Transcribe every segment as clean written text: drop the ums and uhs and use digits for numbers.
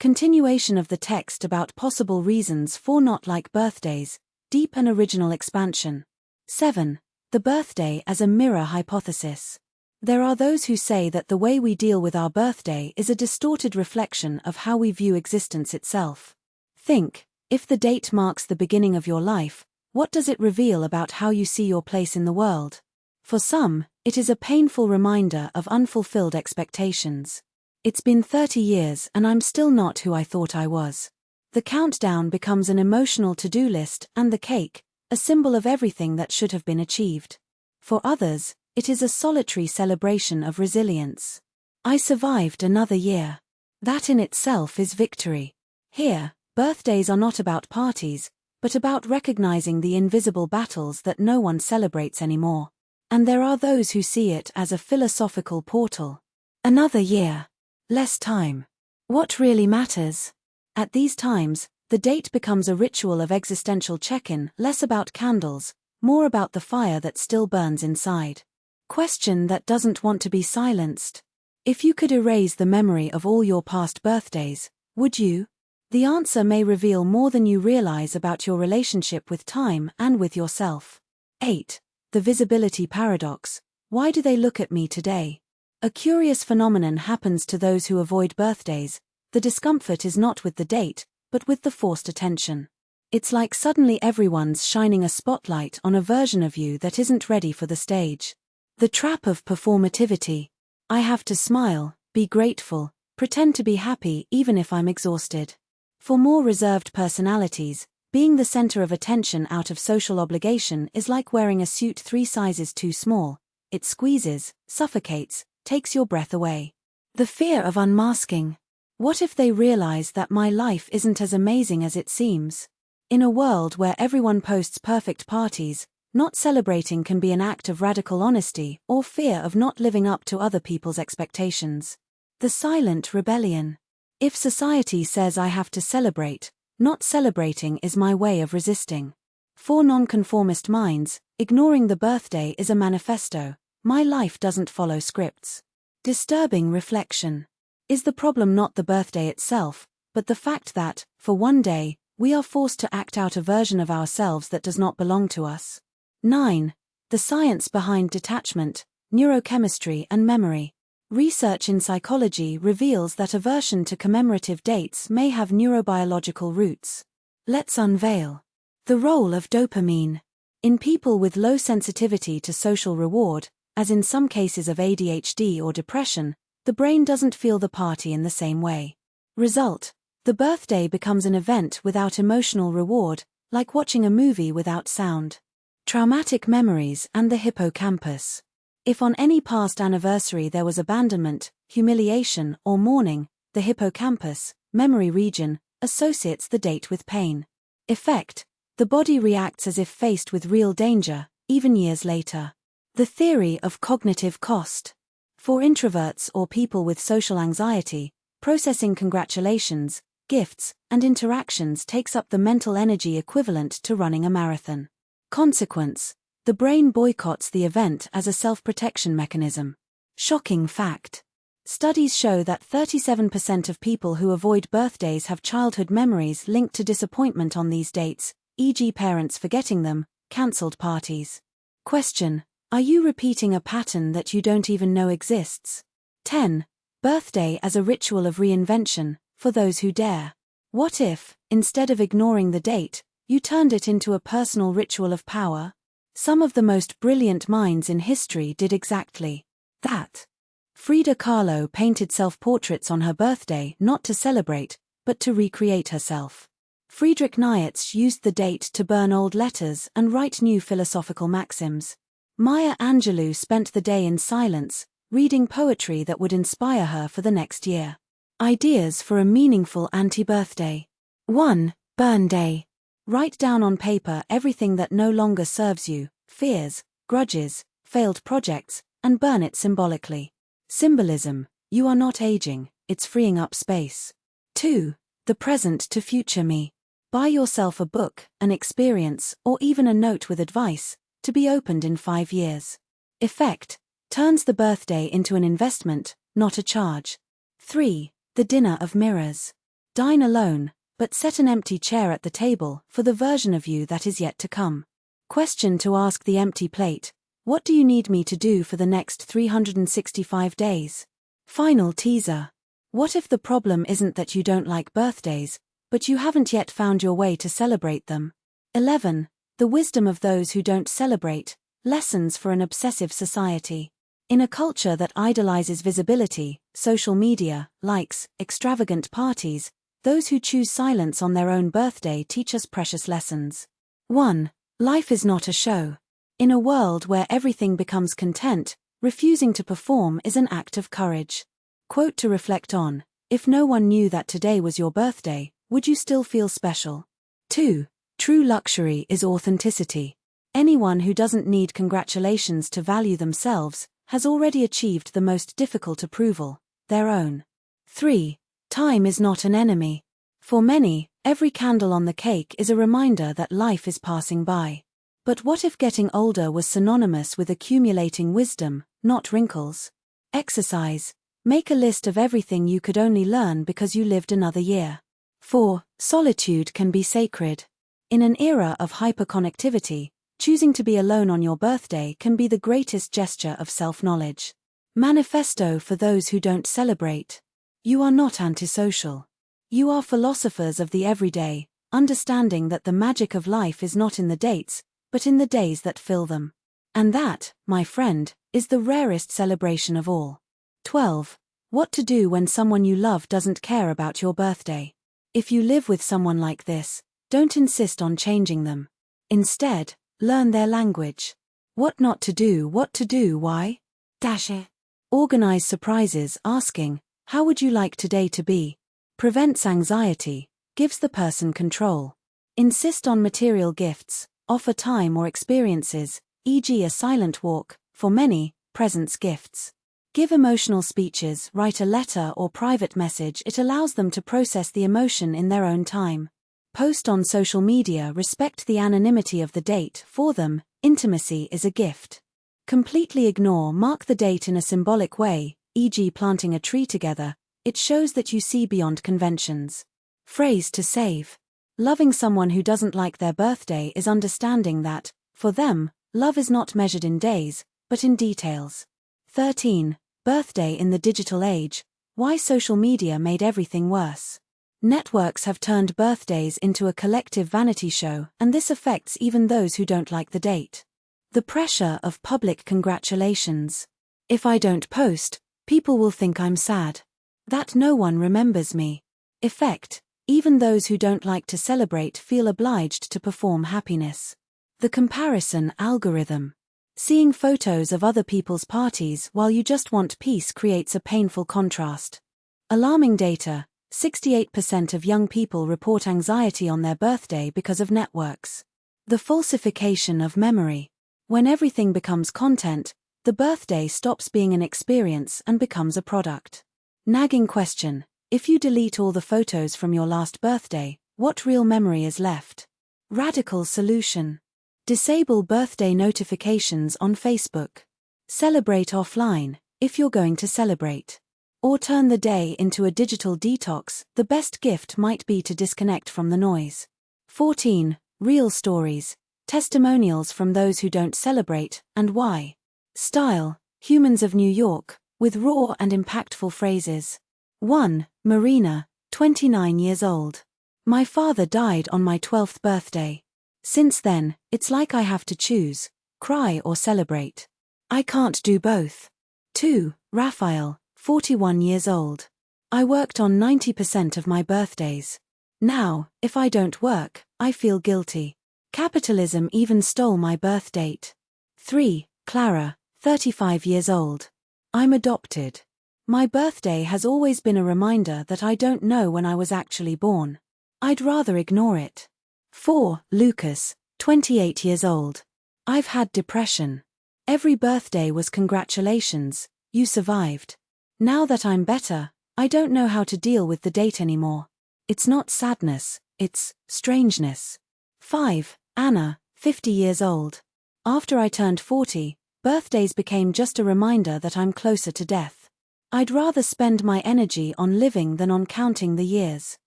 Continuation of the text about possible reasons for not like birthdays, deep and original expansion. 7. The birthday as a mirror hypothesis. There are those who say that the way we deal with our birthday is a distorted reflection of how we view existence itself. Think, if the date marks the beginning of your life, what does it reveal about how you see your place in the world? For some, it is a painful reminder of unfulfilled expectations. It's been 30 years and I'm still not who I thought I was. The countdown becomes an emotional to-do list, and the cake, a symbol of everything that should have been achieved. For others, it is a solitary celebration of resilience. I survived another year. That in itself is victory. Here, birthdays are not about parties, but about recognizing the invisible battles that no one celebrates anymore. And there are those who see it as a philosophical portal. Another year. Less time. What really matters? At these times, the date becomes a ritual of existential check-in, less about candles, more about the fire that still burns inside. Question that doesn't want to be silenced. If you could erase the memory of all your past birthdays, would you? The answer may reveal more than you realize about your relationship with time and with yourself. 8. The visibility paradox. Why do they look at me today? A curious phenomenon happens to those who avoid birthdays. The discomfort is not with the date, but with the forced attention. It's like suddenly everyone's shining a spotlight on a version of you that isn't ready for the stage. The trap of performativity. I have to smile, be grateful, pretend to be happy even if I'm exhausted. For more reserved personalities, being the center of attention out of social obligation is like wearing a suit 3 sizes too small. It squeezes, suffocates, takes your breath away. The fear of unmasking. What if they realize that my life isn't as amazing as it seems? In a world where everyone posts perfect parties, not celebrating can be an act of radical honesty or fear of not living up to other people's expectations. The silent rebellion. If society says I have to celebrate, not celebrating is my way of resisting. For nonconformist minds, ignoring the birthday is a manifesto. My life doesn't follow scripts. Disturbing reflection. Is the problem not the birthday itself, but the fact that, for one day, we are forced to act out a version of ourselves that does not belong to us? 9. The science behind detachment, neurochemistry and memory. Research in psychology reveals that aversion to commemorative dates may have neurobiological roots. Let's unveil the role of dopamine. In people with low sensitivity to social reward, as in some cases of ADHD or depression, the brain doesn't feel the party in the same way. Result: the birthday becomes an event without emotional reward, like watching a movie without sound. Traumatic memories and the hippocampus. If on any past anniversary there was abandonment, humiliation, or mourning, the hippocampus, memory region, associates the date with pain. Effect: the body reacts as if faced with real danger, even years later. The theory of cognitive cost. For introverts or people with social anxiety, processing congratulations, gifts, and interactions takes up the mental energy equivalent to running a marathon. Consequence: the brain boycotts the event as a self-protection mechanism. Shocking fact. Studies show that 37% of people who avoid birthdays have childhood memories linked to disappointment on these dates, e.g. parents forgetting them, cancelled parties. Question: are you repeating a pattern that you don't even know exists? 10. Birthday as a ritual of reinvention, for those who dare. What if, instead of ignoring the date, you turned it into a personal ritual of power? Some of the most brilliant minds in history did exactly that. Frida Kahlo painted self-portraits on her birthday not to celebrate, but to recreate herself. Friedrich Nietzsche used the date to burn old letters and write new philosophical maxims. Maya Angelou spent the day in silence, reading poetry that would inspire her for the next year. Ideas for a meaningful anti-birthday. 1. Burn Day. Write down on paper everything that no longer serves you, fears, grudges, failed projects, and burn it symbolically. Symbolism: you are not aging, it's freeing up space. 2. The present to future me. Buy yourself a book, an experience, or even a note with advice, to be opened in 5 years. Effect: turns the birthday into an investment, not a charge. 3. The dinner of mirrors. Dine alone, but set an empty chair at the table for the version of you that is yet to come. Question to ask the empty plate: what do you need me to do for the next 365 days? Final teaser. What if the problem isn't that you don't like birthdays, but you haven't yet found your way to celebrate them? 11. The wisdom of those who don't celebrate. Lessons for an obsessive society. In a culture that idolizes visibility, social media, likes, extravagant parties, those who choose silence on their own birthday teach us precious lessons. 1. Life is not a show. In a world where everything becomes content, refusing to perform is an act of courage. Quote to reflect on: if no one knew that today was your birthday, would you still feel special? 2. True luxury is authenticity. Anyone who doesn't need congratulations to value themselves has already achieved the most difficult approval, their own. 3. Time is not an enemy. For many, every candle on the cake is a reminder that life is passing by. But what if getting older was synonymous with accumulating wisdom, not wrinkles? Exercise. Make a list of everything you could only learn because you lived another year. 4. Solitude can be sacred. In an era of hyperconnectivity, choosing to be alone on your birthday can be the greatest gesture of self-knowledge. Manifesto for those who don't celebrate. You are not antisocial. You are philosophers of the everyday, understanding that the magic of life is not in the dates, but in the days that fill them. And that, my friend, is the rarest celebration of all. 12. What to do when someone you love doesn't care about your birthday. If you live with someone like this, don't insist on changing them. Instead, learn their language. What not to do, why? It. Organize surprises asking, how would you like today to be? Prevents anxiety, gives the person control. Insist on material gifts, offer time or experiences, e.g. a silent walk, for many, presents gifts. Give emotional speeches, write a letter or private message. It allows them to process the emotion in their own time. Post on social media. Respect the anonymity of the date. For them, intimacy is a gift. Completely ignore. Mark the date in a symbolic way, e.g. planting a tree together. It shows that you see beyond conventions. Phrase to save. Loving someone who doesn't like their birthday is understanding that, for them, love is not measured in days, but in details. 13. Birthday in the digital age. Why social media made everything worse. Networks have turned birthdays into a collective vanity show, and this affects even those who don't like the date. The pressure of public congratulations. If I don't post, people will think I'm sad. That no one remembers me. Effect. Even those who don't like to celebrate feel obliged to perform happiness. The comparison algorithm. Seeing photos of other people's parties while you just want peace creates a painful contrast. Alarming data. 68% of young people report anxiety on their birthday because of networks. The falsification of memory. When everything becomes content, the birthday stops being an experience and becomes a product. Nagging question. If you delete all the photos from your last birthday, what real memory is left? Radical solution. Disable birthday notifications on Facebook. Celebrate offline, if you're going to celebrate. Or turn the day into a digital detox. The best gift might be to disconnect from the noise. 14. Real stories. Testimonials from those who don't celebrate, and why. Style. Humans of New York, with raw and impactful phrases. 1. Marina, 29 years old. My father died on my 12th birthday. Since then, it's like I have to choose, cry or celebrate. I can't do both. 2. Raphael, 41 years old. I worked on 90% of my birthdays. Now, if I don't work, I feel guilty. Capitalism even stole my birth date. 3. Clara, 35 years old. I'm adopted. My birthday has always been a reminder that I don't know when I was actually born. I'd rather ignore it. 4. Lucas, 28 years old. I've had depression. Every birthday was congratulations, you survived. Now that I'm better, I don't know how to deal with the date anymore. It's not sadness, it's strangeness. 5. Anna, 50 years old. After I turned 40, birthdays became just a reminder that I'm closer to death. I'd rather spend my energy on living than on counting the years.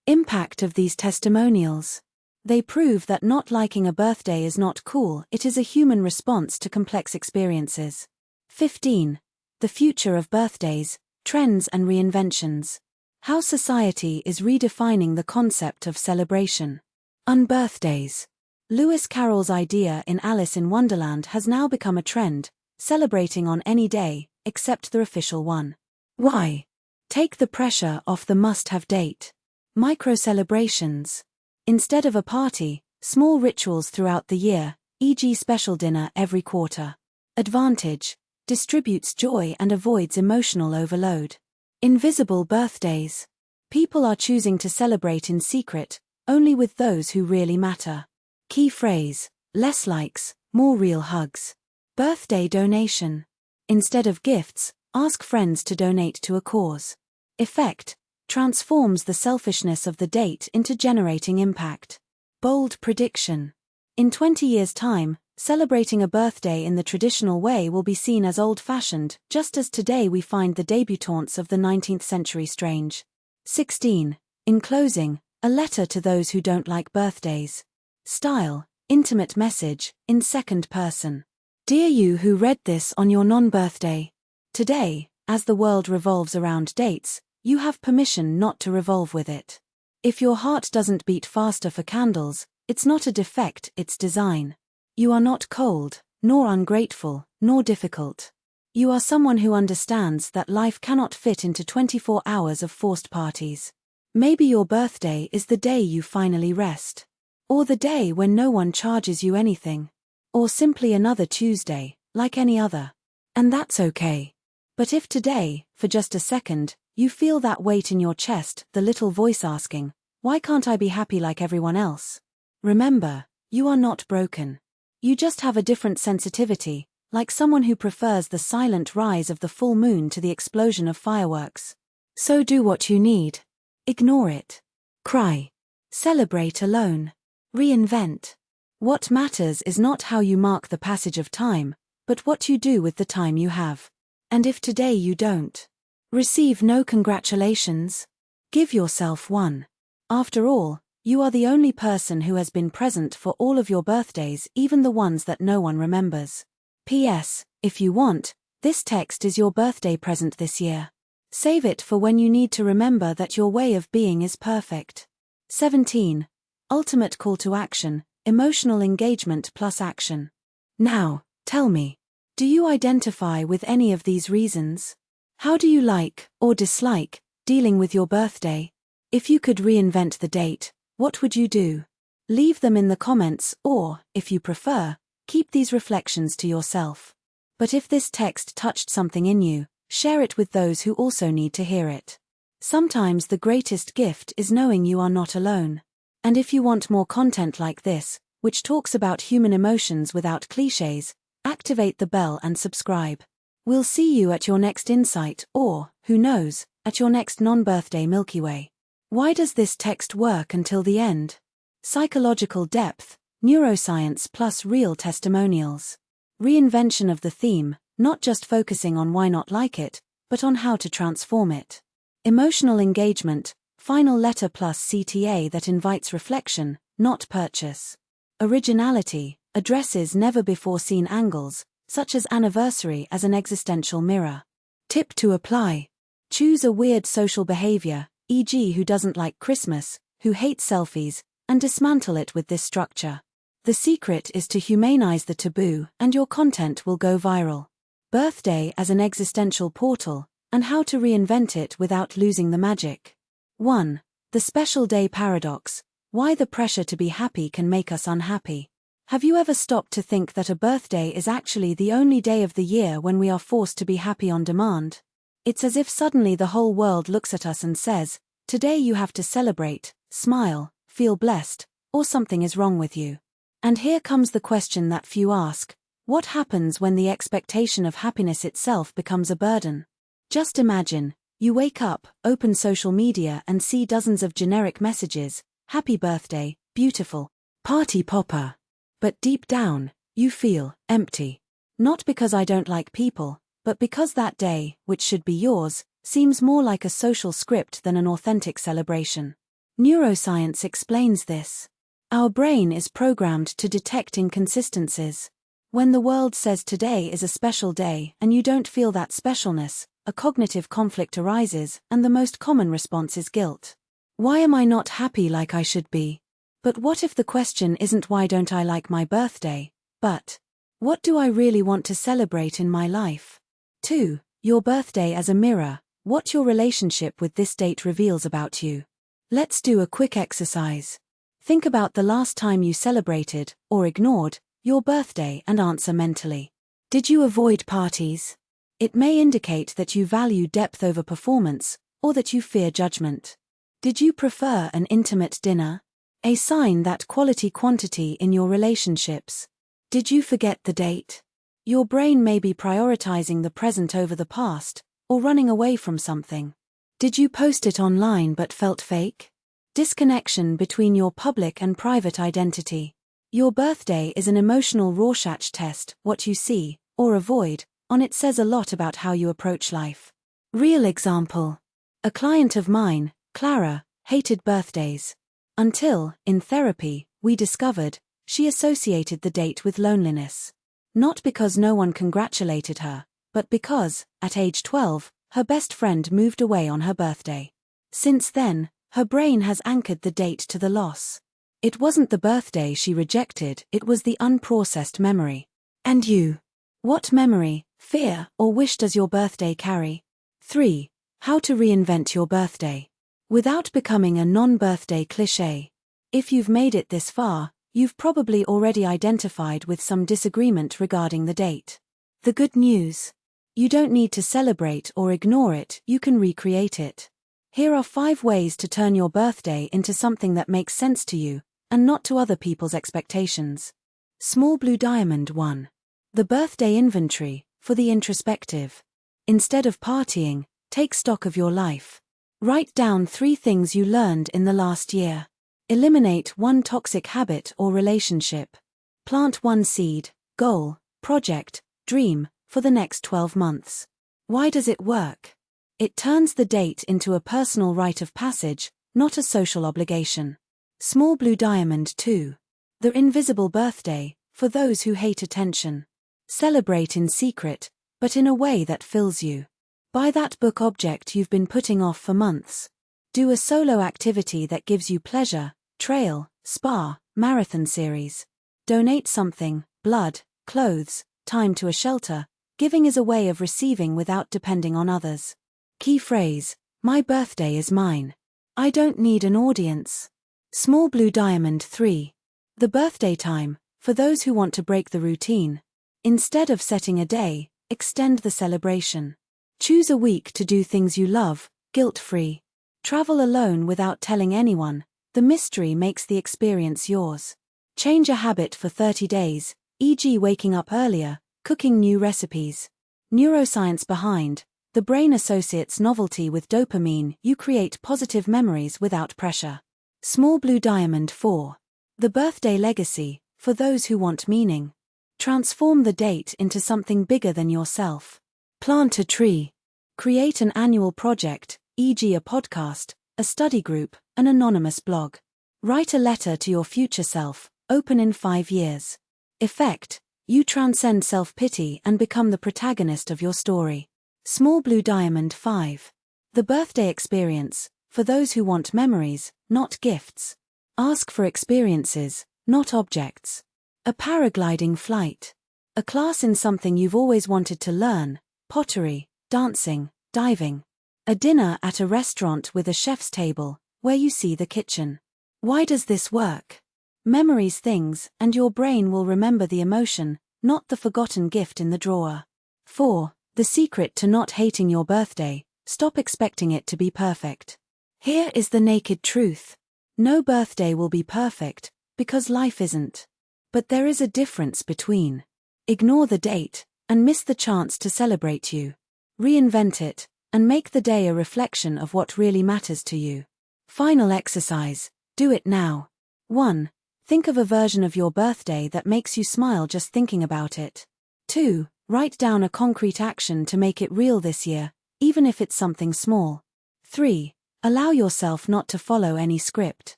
Impact of these testimonials. They prove that not liking a birthday is not cool, it is a human response to complex experiences. 15. The future of birthdays, trends and reinventions. How society is redefining the concept of celebration. Unbirthdays. Lewis Carroll's idea in Alice in Wonderland has now become a trend, celebrating on any day, except the official one. Why? Take the pressure off the must-have date. Micro-celebrations. Instead of a party, small rituals throughout the year, e.g. special dinner every quarter. Advantage. Distributes joy and avoids emotional overload. Invisible birthdays. People are choosing to celebrate in secret, only with those who really matter. Key phrase. Less likes, more real hugs. Birthday donation. Instead of gifts, ask friends to donate to a cause. Effect. Transforms the selfishness of the date into generating impact. Bold prediction. In 20 years' time, celebrating a birthday in the traditional way will be seen as old-fashioned, just as today we find the debutantes of the 19th century strange. 16. In closing, a letter to those who don't like birthdays. Style, intimate message, in second person. Dear you who read this on your non-birthday. Today, as the world revolves around dates, you have permission not to revolve with it. If your heart doesn't beat faster for candles, it's not a defect, it's design. You are not cold, nor ungrateful, nor difficult. You are someone who understands that life cannot fit into 24 hours of forced parties. Maybe your birthday is the day you finally rest. Or the day when no one charges you anything. Or simply another Tuesday, like any other. And that's okay. But if today, for just a second, you feel that weight in your chest, the little voice asking, why can't I be happy like everyone else? Remember, you are not broken. You just have a different sensitivity, like someone who prefers the silent rise of the full moon to the explosion of fireworks. So do what you need. Ignore it. Cry. Celebrate alone. Reinvent. What matters is not how you mark the passage of time, but what you do with the time you have. And if today you don't receive no congratulations, give yourself one. After all, you are the only person who has been present for all of your birthdays, even the ones that no one remembers. P.S. If you want, this text is your birthday present this year. Save it for when you need to remember that your way of being is perfect. 17. Ultimate call to action, emotional engagement plus action. Now, tell me, do you identify with any of these reasons? How do you like, or dislike, dealing with your birthday? If you could reinvent the date, what would you do? Leave them in the comments or, if you prefer, keep these reflections to yourself. But if this text touched something in you, share it with those who also need to hear it. Sometimes the greatest gift is knowing you are not alone. And if you want more content like this, which talks about human emotions without cliches, activate the bell and subscribe. We'll see you at your next insight or, who knows, at your next non-birthday Milky Way. Why does this text work until the end? Psychological depth, neuroscience plus real testimonials. Reinvention of the theme, not just focusing on why not like it, but on how to transform it. Emotional engagement, final letter plus CTA that invites reflection, not purchase. Originality, addresses never-before-seen angles, such as anniversary as an existential mirror. Tip to apply. Choose a weird social behavior, e.g. who doesn't like Christmas, who hates selfies, and dismantle it with this structure. The secret is to humanize the taboo, and your content will go viral. Birthday as an existential portal, and how to reinvent it without losing the magic. 1. The special day paradox. Why the pressure to be happy can make us unhappy. Have you ever stopped to think that a birthday is actually the only day of the year when we are forced to be happy on demand? It's as if suddenly the whole world looks at us and says, today you have to celebrate, smile, feel blessed, or something is wrong with you. And here comes the question that few ask. What happens when the expectation of happiness itself becomes a burden? Just imagine, you wake up, open social media and see dozens of generic messages, happy birthday, beautiful, party popper. But deep down, you feel empty. Not because I don't like people, but because that day, which should be yours, seems more like a social script than an authentic celebration. Neuroscience explains this. Our brain is programmed to detect inconsistencies. When the world says today is a special day and you don't feel that specialness, a cognitive conflict arises, and the most common response is guilt. Why am I not happy like I should be? But what if the question isn't why don't I like my birthday, but what do I really want to celebrate in my life? 2. Your birthday as a mirror. What your relationship with this date reveals about you. Let's do a quick exercise. Think about the last time you celebrated, or ignored, your birthday and answer mentally. Did you avoid parties? It may indicate that you value depth over performance, or that you fear judgment. Did you prefer an intimate dinner? A sign that quality-quantity in your relationships. Did you forget the date? Your brain may be prioritizing the present over the past, or running away from something. Did you post it online but felt fake? Disconnection between your public and private identity. Your birthday is an emotional Rorschach test. What you see, or avoid, on it says a lot about how you approach life. Real example. A client of mine, Clara, hated birthdays. Until, in therapy, we discovered, she associated the date with loneliness. Not because no one congratulated her, but because, at age 12, her best friend moved away on her birthday. Since then, her brain has anchored the date to the loss. It wasn't the birthday she rejected, it was the unprocessed memory. And you? What memory, fear, or wish does your birthday carry? 3. How to reinvent your birthday. Without becoming a non-birthday cliché. If you've made it this far, you've probably already identified with some disagreement regarding the date. The good news. You don't need to celebrate or ignore it, you can recreate it. Here are 5 ways to turn your birthday into something that makes sense to you, and not to other people's expectations. Small Blue Diamond 1. The birthday inventory, for the introspective. Instead of partying, take stock of your life. Write down 3 things you learned in the last year. Eliminate 1 toxic habit or relationship. Plant 1 seed, goal, project, dream, for the next 12 months. Why does it work? It turns the date into a personal rite of passage, not a social obligation. Small Blue Diamond 2. The invisible birthday, for those who hate attention. Celebrate in secret, but in a way that fills you. Buy that book object you've been putting off for months. Do a solo activity that gives you pleasure, trail, spa, marathon series. Donate something, blood, clothes, time to a shelter. Giving is a way of receiving without depending on others. Key phrase, my birthday is mine. I don't need an audience. Small Blue Diamond 3. The birthday time, for those who want to break the routine. Instead of setting a day, extend the celebration. Choose a week to do things you love, guilt-free. Travel alone without telling anyone. The mystery makes the experience yours. Change a habit for 30 days, e.g. waking up earlier, cooking new recipes. Neuroscience behind. The brain associates novelty with dopamine. You create positive memories without pressure. Small Blue Diamond 4. The birthday legacy, for those who want meaning. Transform the date into something bigger than yourself. Plant a tree. Create an annual project, e.g. a podcast, a study group, an anonymous blog. Write a letter to your future self, open in 5 years. Effect. You transcend self-pity and become the protagonist of your story. Small Blue Diamond 5. The birthday experience, for those who want memories, not gifts. Ask for experiences, not objects. A paragliding flight. A class in something you've always wanted to learn, pottery, dancing, diving. A dinner at a restaurant with a chef's table, where you see the kitchen. Why does this work? Memories things, and your brain will remember the emotion, not the forgotten gift in the drawer. 4. The secret to not hating your birthday. Stop expecting it to be perfect. Here is the naked truth. No birthday will be perfect, because life isn't. But there is a difference between. Ignore the date, and miss the chance to celebrate you. Reinvent it, and make the day a reflection of what really matters to you. Final exercise. Do it now. 1. Think of a version of your birthday that makes you smile just thinking about it. 2. Write down a concrete action to make it real this year, even if it's something small. 3. Allow yourself not to follow any script.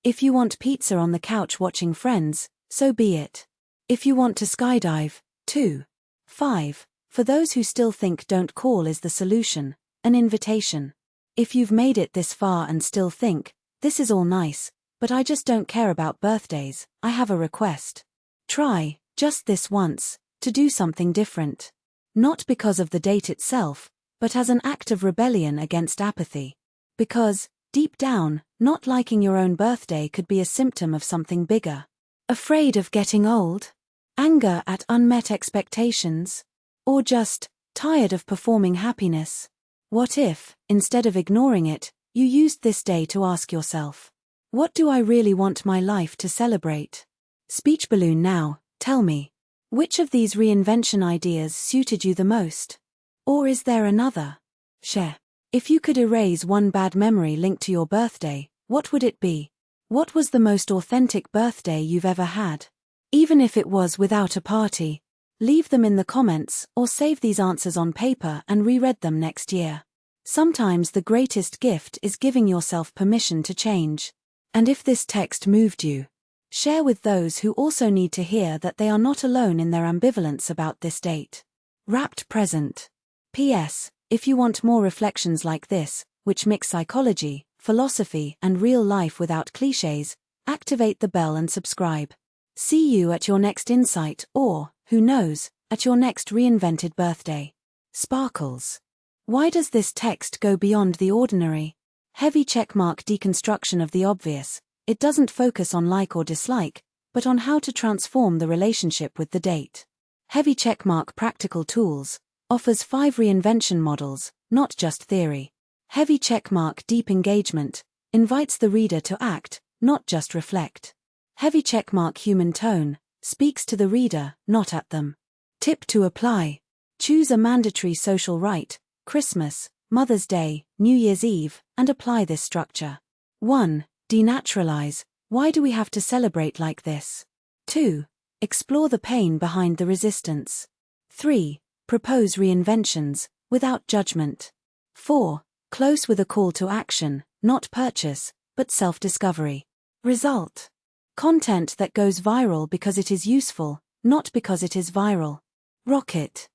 If you want pizza on the couch watching Friends, so be it. If you want to skydive, too. 5. For those who still think don't call is the solution, an invitation. If you've made it this far and still think, this is all nice, but I just don't care about birthdays, I have a request. Try, just this once, to do something different. Not because of the date itself, but as an act of rebellion against apathy. Because, deep down, not liking your own birthday could be a symptom of something bigger. Afraid of getting old? Anger at unmet expectations? Or just, tired of performing happiness? What if, instead of ignoring it, you used this day to ask yourself, what do I really want my life to celebrate? Speech balloon now, tell me. Which of these reinvention ideas suited you the most? Or is there another? Share. If you could erase one bad memory linked to your birthday, what would it be? What was the most authentic birthday you've ever had? Even if it was without a party. Leave them in the comments or save these answers on paper and reread them next year. Sometimes the greatest gift is giving yourself permission to change. And if this text moved you, share with those who also need to hear that they are not alone in their ambivalence about this date. Wrapped present. P.S. If you want more reflections like this, which mix psychology, philosophy, and real life without clichés, activate the bell and subscribe. See you at your next insight or, who knows, at your next reinvented birthday. Sparkles. Why does this text go beyond the ordinary? Heavy checkmark deconstruction of the obvious. It doesn't focus on like or dislike, but on how to transform the relationship with the date. Heavy checkmark practical tools offers 5 reinvention models, not just theory. Heavy checkmark deep engagement invites the reader to act, not just reflect. Heavy checkmark human tone speaks to the reader, not at them. Tip to apply. Choose a mandatory social rite, Christmas, Mother's Day, New Year's Eve, and apply this structure. 1. Denaturalize. Why do we have to celebrate like this? 2. Explore the pain behind the resistance. 3. Propose reinventions, without judgment. 4. Close with a call to action, not purchase, but self-discovery. Result. Content that goes viral because it is useful, not because it is viral. Rocket.